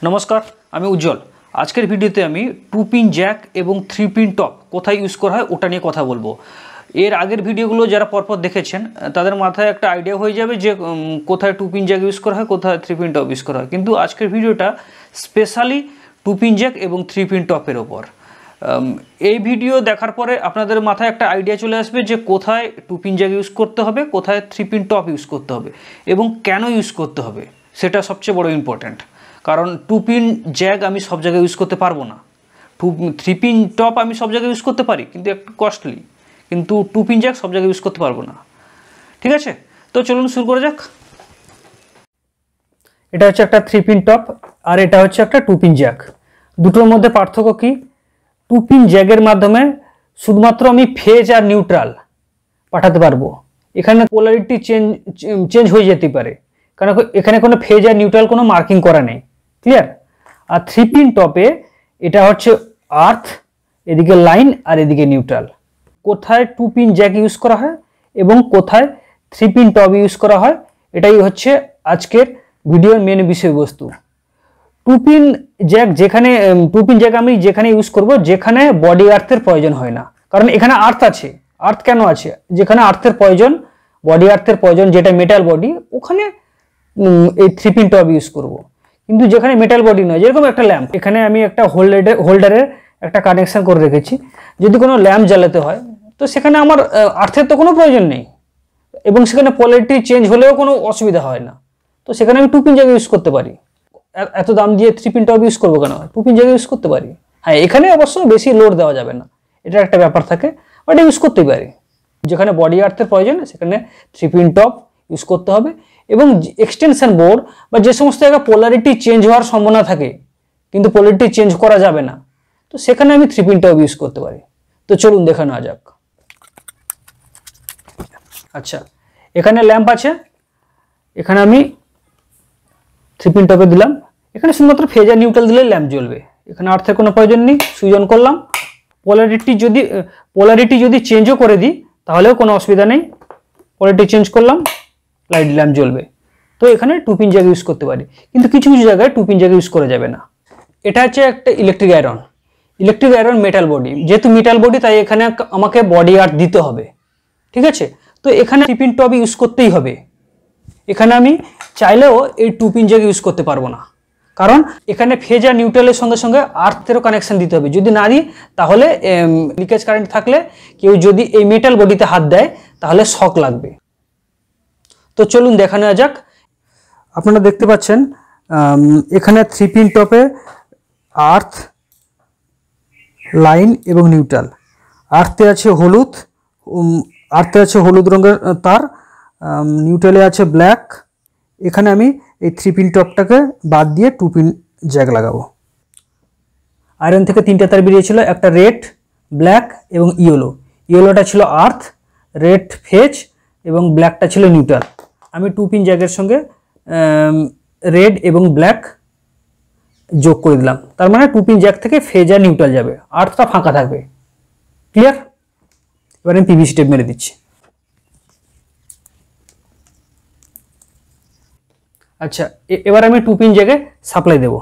नमस्कार आमी उज्जवल आजकेर भिडियोते आमी 2 पिन जैक एवं 3 पिन टप कोथाय यूज करा हय ओटा निये कथा बोलबो। एर आगेर भिडियोगुलो जारा परपर देखेछेन तादेर माथाय एकटा आइडिया हये जाबे जे कोथाय 2 पिन जैक यूज करा हय कोथाय 3 पिन टप यूज करा हय, किन्तु आजकेर भिडियोटा स्पेशली 2 पिन जैक एवं 3 पिन टपेर ओपर। এই ভিডিও দেখার পরে আপনাদের মাথায় একটা আইডিয়া চলে আসবে যে কোথায় 2 পিন জ্যাক ইউজ করতে হবে, কোথায় 3 পিন টপ ইউজ করতে হবে এবং কেন ইউজ করতে হবে সেটা সবচেয়ে বড় ইম্পর্টেন্ট। কারণ 2 পিন জ্যাক আমি সব জায়গায় ইউজ করতে পারবো না, 3 পিন টপ আমি সব জায়গায় ইউজ করতে পারি কিন্তু একটু কস্টলি, কিন্তু 2 পিন জ্যাক সব জায়গায় ইউজ করতে পারবো না। ঠিক আছে, তো চলুন শুরু করা যাক। এটা হচ্ছে একটা 3 পিন টপ আর এটা হচ্ছে একটা 2 পিন জ্যাক। দুটোর মধ্যে পার্থক্য কি? 2 পিন জ্যাকের মাধ্যমে শুধুমাত্র আমি ফেজ আর নিউট্রাল পাঠাতে পারবো, এখানে পোলারিটি চেঞ্জ হয়ে যেতে পারে কারণ এখানে কোনো ফেজ আর নিউট্রাল কোনো মার্কিং করা নেই। ক্লিয়ার? আর 3 পিন টপে এটা হচ্ছে আর্থ, এদিকে লাইন আর এদিকে নিউট্রাল। কোথায় 2 পিন জ্যাক ইউজ করা হয় এবং কোথায় 3 পিন টপ ইউজ করা হয় এটাই হচ্ছে আজকের ভিডিওর মেন বিষয়বস্তু। 2 পিন জ্যাক যেখানে 2 পিন জ্যাক আমি যেখানে ইউজ করব যেখানে বডি আর্থের প্রয়োজন হয় না, কারণ এখানে আর্থ আছে। আর্থ কেন আছে? যেখানে আর্থের প্রয়োজন, বডি আর্থের প্রয়োজন যেটা মেটাল বডি, ওখানে এই 3 পিন টপ ইউজ করব। কিন্তু যেখানে মেটাল বডি নয়, যেরকম একটা ল্যাম্প, এখানে আমি একটা হোল্ডারের একটা কানেকশন করে রেখেছি, যদি কোনো ল্যাম্প জ্বালাতে হয় তো সেখানে আমার আর্থের তো কোনো প্রয়োজন নেই এবং সেখানে পোলারিটি চেঞ্জ হলেও কোনো অসুবিধা হয় না, তো সেখানে আমি 2 পিন জ্যাক ইউজ করতে পারি। এত দাম দিয়ে 3 পিন টপ ইউজ করবো কেন? 2 পিন জ্যাক ইউজ করতে পারি। হ্যাঁ, এখানে অবশ্য বেশি লোড দেওয়া যাবে না, এটা একটা ব্যাপার থাকে, বাট ইউজ করতেই পারি। যেখানে বডি আর্থের প্রয়োজন সেখানে 3 পিন টপ ইউজ করতে হবে এবং এক্সটেনশন বোর্ড বা যে সমস্ত জায়গায় পোলারিটি চেঞ্জ হওয়ার সম্ভাবনা থাকে কিন্তু পোলারিটি চেঞ্জ করা যাবে না, তো সেখানে আমি 3 পিন টপ ইউজ করতে পারি। তো চলুন দেখা নেওয়া যাক। আচ্ছা, এখানে ল্যাম্প আছে, এখানে আমি 3 পিন টপে দিলাম, এখানে শুধুমাত্র ফেজ আর নিউট্রাল দিলে ল্যাম্প জ্বলবে, এখানে আর্থের কোনো প্রয়োজন নেই। সুইচ অন করলাম, পোলারিটি যদি চেঞ্জও করে দিই তাহলেও কোনো অসুবিধা নেই, পোলারিটি চেঞ্জ করলাম, লাইট ল্যাম্প জ্বলবে। তো এখানে 2 পিন জ্যাক ইউজ করতে পারি, কিন্তু কিছু কিছু জায়গায় 2 পিন জ্যাক ইউজ করা যাবে না। এটা হচ্ছে একটা ইলেকট্রিক আয়রন মেটাল বডি, যেহেতু মেটাল বডি তাই এখানে আমাকে বডি আর্থ দিতে হবে। ঠিক আছে, তো এখানে 3 পিন টপ ইউজ করতেই হবে। এখানে আমি চাইলেও এই 2 পিন জ্যাক ইউজ করতে পারবো না, কারণ এখানে ফেজ আর নিউট্রালের সঙ্গে সঙ্গে আর্থেরও কানেকশন দিতে হবে। যদি না দিই তাহলে লিকেজ কারেন্ট থাকলে কেউ যদি এই মেটাল বডিতে হাত দেয় তাহলে শক লাগবে। তো চলুন দেখা নেওয়া যাক। আপনারা দেখতে পাচ্ছেন এখানে 3 পিন টপে আর্থ, লাইন এবং নিউট্রাল। আর্থে আছে হলুদ রঙের তার, নিউট্রালে আছে ব্ল্যাক। এখানে আমি এই 3 পিন টপটাকে বাদ দিয়ে 2 পিন জ্যাক লাগাবো। আয়রন থেকে 3টা তার বেরিয়েছিল, একটা রেড, ব্ল্যাক এবং ইয়েলোটা ছিল আর্থ, রেড ফেজ এবং ব্ল্যাকটা ছিল নিউট্রাল। আমি 2 পিন জ্যাকের সঙ্গে রেড এবং ব্ল্যাক যোগ করে দিলাম, তার মানে 2 পিন জ্যাক থেকে ফেজ আর নিউট্রাল যাবে, আর্থটা ফাঁকা থাকবে। ক্লিয়ার? এবার আমি পিভিসি টেপ মেরে দিচ্ছি। আচ্ছা, এবার আমি 2 পিন জ্যাকে সাপ্লাই দেব।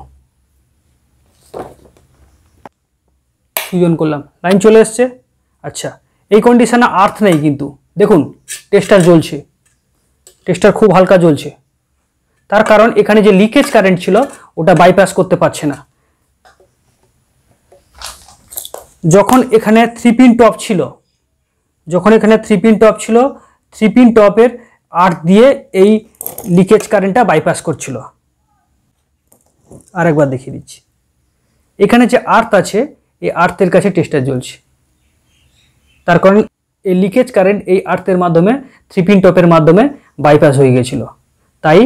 সুইচ অন করলাম, লাইন চলে এসছে। আচ্ছা, এই কন্ডিশনে আর্থ নেই, কিন্তু দেখুন টেস্টার জ্বলছে, টেস্টার খুব হালকা জ্বলছে, তার কারণ এখানে যে লিকেজ কারেন্ট ছিল ওটা বাইপাস করতে পারছে না। যখন এখানে 3 পিন টপ ছিল, 3 পিন টপের আর্থ দিয়ে এই লিকেজ কারেন্টটা বাইপাস করছিল। আরেকবার দেখিয়ে দিচ্ছি, এখানে যে আর্থ আছে এই আর্থের কাছে টেস্টার জ্বলছে, তার কারণ এই লিকেজ কারেন্ট এই আর্থের মাধ্যমে 3 পিন টপের মাধ্যমে বাইপাস হয়ে গেছিল, তাই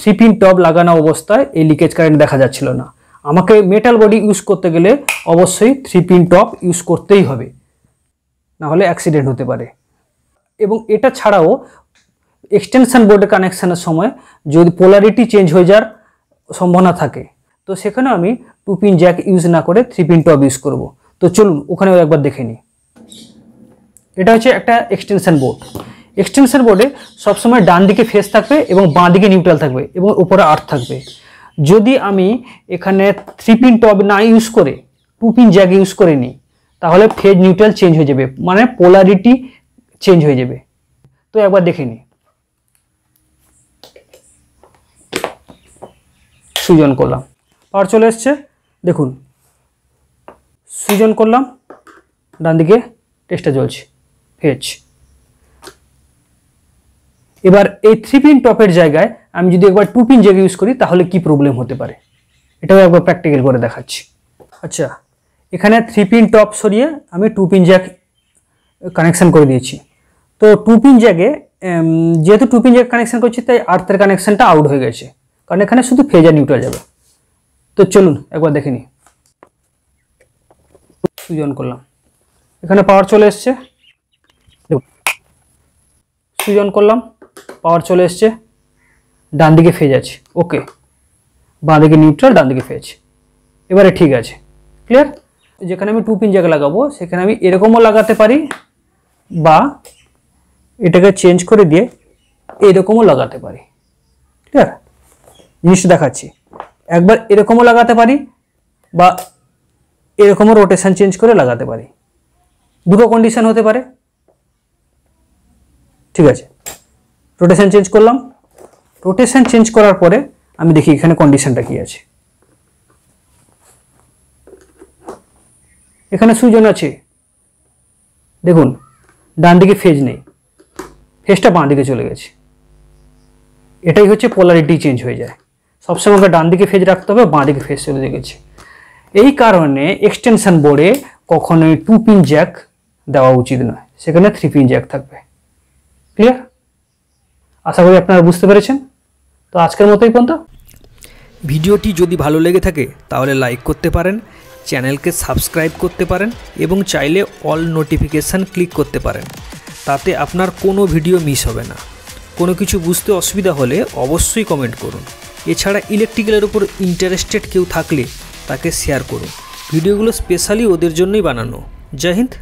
3 পিন টপ লাগানো অবস্থায় এই লিকেজ কারেন্ট দেখা যাচ্ছিল না। আমাকে মেটাল বডি ইউজ করতে গেলে অবশ্যই 3 পিন টপ ইউজ করতেই হবে, না হলে অ্যাক্সিডেন্ট হতে পারে। এবং এটা ছাড়াও এক্সটেনশন বোর্ডে কানেকশানের সময় যদি পোলারিটি চেঞ্জ হয়ে যাওয়ার সম্ভাবনা থাকে তো সেখানে আমি 2 পিন জ্যাক ইউজ না করে 3 পিন টপ ইউজ করব। তো চলুন ওখানে একবার দেখে নিই। এটা হচ্ছে একটা এক্সটেনশন বোর্ড। এক্সটেনশন বোর্ডে সবসময় ডান দিকে ফেজ থাকবে এবং বাঁ দিকে নিউট্রাল থাকবে এবং উপরে আর্থ থাকবে। যদি আমি এখানে 3 পিন টপ না ইউজ করে 2 পিন জ্যাক ইউজ করে নিই তাহলে ফেজ নিউট্রাল চেঞ্জ হয়ে যাবে, মানে পোলারিটি চেঞ্জ হয়ে যাবে। তো একবার দেখে নিই। সুইচ করলাম, পাওয়ার চলে এসছে, দেখুন সুইচ করলাম, ডান দিকে টেস্টটা জ্বলছে ফেজ। এবার এই 3 পিন টপের জায়গায় আমি যদি একবার 2 পিন জ্যাক ইউজ করি তাহলে কি প্রবলেম হতে পারে, এটাও একবার প্র্যাকটিক্যাল করে দেখাচ্ছি। আচ্ছা, এখানে 3 পিন টপ সরিয়ে আমি 2 পিন জ্যাক কানেকশন করে দিয়েছি। তো 2 পিন জ্যাকে যেহেতু 2 পিন জ্যাক কানেকশন করছি তাই আর্থের কানেকশনটা আউট হয়ে গেছে, কারণ এখানে শুধু ফেজ আর নিউট্রাল যাবে। তো চলুন একবার দেখে নিই। সুইচ করলাম, এখানে পাওয়ার চলে এসছে, সুইচ করলাম, পাওয়ার চলে এসছে, ডান দিকে ফেজ আছে, ওকে, বাঁ দিকে নিউট্রাল, ডান দিকে ফেজ, এবারে ঠিক আছে, ক্লিয়ার। যেখানে আমি 2 পিন জ্যাক লাগাবো সেখানে আমি এরকমও লাগাতে পারি বা এটাকে চেঞ্জ করে দিয়ে এরকমও লাগাতে পারি, ক্লিয়ার। জিনিসটা দেখাচ্ছি, একবার এরকমও লাগাতে পারি বা এরকমও রোটেশন চেঞ্জ করে লাগাতে পারি, দুটো কন্ডিশন হতে পারে, ঠিক আছে। রোটেশন চেঞ্জ করলাম, রোটেশন চেঞ্জ করার পরে আমি দেখি এখানে কন্ডিশনটা কি আছে। এখানে সুইচ আছে, দেখুন ডান দিকে ফেজ নেই, ফেজটা বাঁ দিকে চলে গেছে, এটাই হচ্ছে পোলারিটি চেঞ্জ হয়ে যায়। সবসময় ডান দিকে ফেজ রাখতে হবে, বাঁ দিকে ফেজ চলে গেছে। এই কারণে এক্সটেনশন বোর্ডে কখনোই 2 পিন জ্যাক দেওয়া উচিত নয়, সেখানে 3 পিন জ্যাক থাকবে, ক্লিয়ার। আশা করি আপনারা বুঝতে পেরেছেন। তো আজকের মতো এই পর্যন্ত। ভিডিওটি যদি ভালো লেগে থাকে তাহলে লাইক করতে পারেন, চ্যানেলকে সাবস্ক্রাইব করতে পারেন এবং চাইলে অল নোটিফিকেশান ক্লিক করতে পারেন, তাতে আপনার কোনো ভিডিও মিস হবে না। কোনো কিছু বুঝতে অসুবিধা হলে অবশ্যই কমেন্ট করুন। এছাড়া ইলেকট্রিক্যালের উপর ইন্টারেস্টেড কেউ থাকলে তাকে শেয়ার করুন, ভিডিওগুলো স্পেশালি ওদের জন্যই বানানো। জয় হিন্দ।